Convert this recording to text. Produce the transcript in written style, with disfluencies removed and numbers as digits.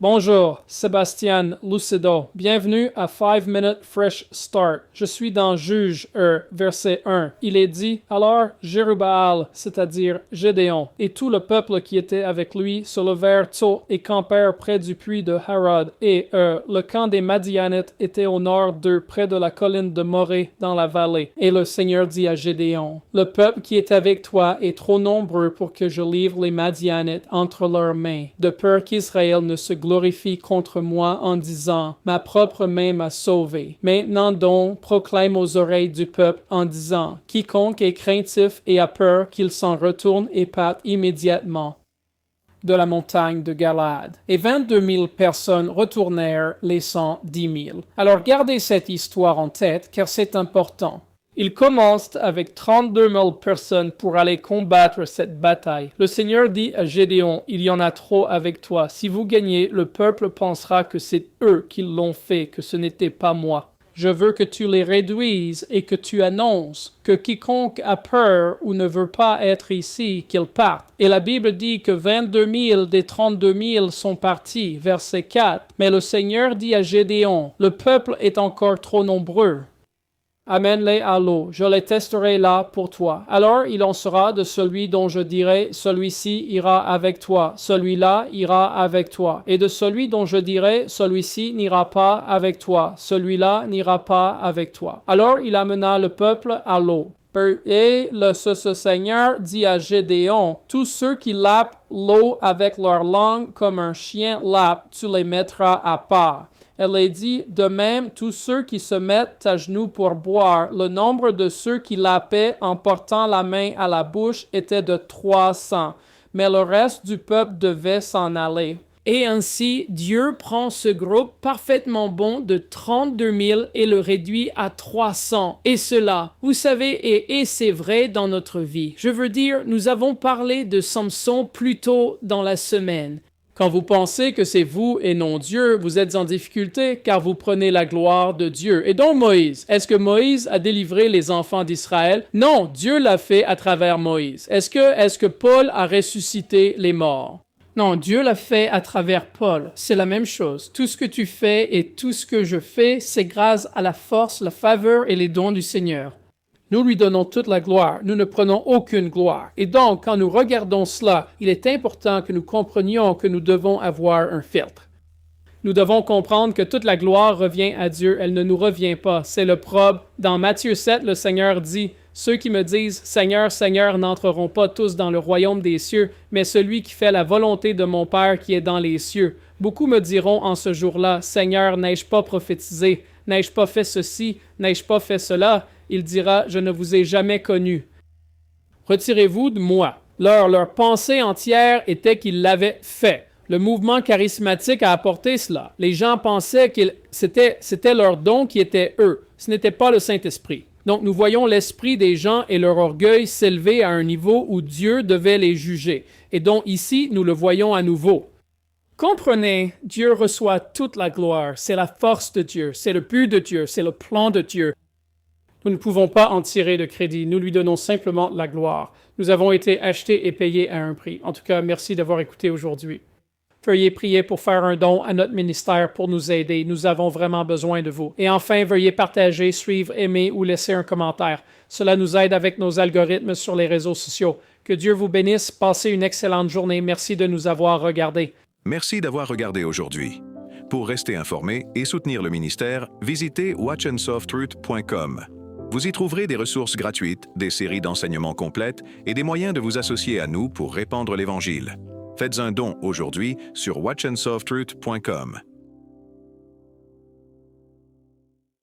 Bonjour, Sébastien Lucido. Bienvenue à 5 Minute Fresh Start. Je suis dans Juge, verset 1. Il est dit, alors Jérubaal, c'est-à-dire Gédéon, et tout le peuple qui était avec lui se levèrent tôt et campèrent près du puits de Harod. Et le camp des Madianites était au nord d'eux, près de la colline de Morée, dans la vallée. Et le Seigneur dit à Gédéon, le peuple qui est avec toi est trop nombreux pour que je livre les Madianites entre leurs mains, de peur qu'Israël ne se glorifie contre moi en disant, ma propre main m'a sauvé. Maintenant donc, proclame aux oreilles du peuple en disant, quiconque est craintif et a peur, qu'il s'en retourne et parte immédiatement de la montagne de Galaad. Et 22 000 personnes retournèrent, laissant 10 000. Alors gardez cette histoire en tête, car c'est important. Il commence avec 32 000 personnes pour aller combattre cette bataille. Le Seigneur dit à Gédéon, il y en a trop avec toi. Si vous gagnez, le peuple pensera que c'est eux qui l'ont fait, que ce n'était pas moi. Je veux que tu les réduises et que tu annonces que quiconque a peur ou ne veut pas être ici, qu'il parte. Et la Bible dit que 22 000 des 32 000 sont partis, verset 4. Mais le Seigneur dit à Gédéon, le peuple est encore trop nombreux. Amène-les à l'eau, je les testerai là pour toi. Alors il en sera de celui dont je dirai, celui-ci ira avec toi, celui-là ira avec toi. Et de celui dont je dirai, celui-ci n'ira pas avec toi, celui-là n'ira pas avec toi. Alors il amena le peuple à l'eau. Et ce Seigneur dit à Gédéon, tous ceux qui lapent l'eau avec leur langue comme un chien lappe, tu les mettras à part. Elle est dit, de même, tous ceux qui se mettent à genoux pour boire, le nombre de ceux qui lapaient en portant la main à la bouche était de 300, mais le reste du peuple devait s'en aller. Et ainsi, Dieu prend ce groupe parfaitement bon de 32 000 et le réduit à 300. Et cela, vous savez, et c'est vrai dans notre vie. Je veux dire, nous avons parlé de Samson plus tôt dans la semaine. Quand vous pensez que c'est vous et non Dieu, vous êtes en difficulté car vous prenez la gloire de Dieu. Et donc Moïse, est-ce que Moïse a délivré les enfants d'Israël? Non, Dieu l'a fait à travers Moïse. Est-ce que Paul a ressuscité les morts? Non, Dieu l'a fait à travers Paul. C'est la même chose. Tout ce que tu fais et tout ce que je fais, c'est grâce à la force, la faveur et les dons du Seigneur. Nous lui donnons toute la gloire, nous ne prenons aucune gloire. Et donc, quand nous regardons cela, il est important que nous comprenions que nous devons avoir un filtre. Nous devons comprendre que toute la gloire revient à Dieu, elle ne nous revient pas. C'est le probe. Dans Matthieu 7, le Seigneur dit, « Ceux qui me disent, Seigneur, Seigneur, n'entreront pas tous dans le royaume des cieux, mais celui qui fait la volonté de mon Père qui est dans les cieux. Beaucoup me diront en ce jour-là, Seigneur, n'ai-je pas prophétisé? N'ai-je pas fait ceci? N'ai-je pas fait cela? » Il dira, « Je ne vous ai jamais connu. Retirez-vous de moi. » Leur pensée entière était qu'ils l'avaient fait. Le mouvement charismatique a apporté cela. Les gens pensaient que c'était leur don qui était eux. Ce n'était pas le Saint-Esprit. Donc nous voyons l'esprit des gens et leur orgueil s'élever à un niveau où Dieu devait les juger. Et donc ici, nous le voyons à nouveau. Comprenez, Dieu reçoit toute la gloire. C'est la force de Dieu, c'est le but de Dieu, c'est le plan de Dieu. Nous ne pouvons pas en tirer de crédit. Nous lui donnons simplement la gloire. Nous avons été achetés et payés à un prix. En tout cas, merci d'avoir écouté aujourd'hui. Veuillez prier pour faire un don à notre ministère pour nous aider. Nous avons vraiment besoin de vous. Et enfin, veuillez partager, suivre, aimer ou laisser un commentaire. Cela nous aide avec nos algorithmes sur les réseaux sociaux. Que Dieu vous bénisse. Passez une excellente journée. Merci de nous avoir regardés. Merci d'avoir regardé aujourd'hui. Pour rester informé et soutenir le ministère, visitez watchandsofttruth.com. Vous y trouverez des ressources gratuites, des séries d'enseignements complètes et des moyens de vous associer à nous pour répandre l'Évangile. Faites un don aujourd'hui sur watchandsofttruth.com.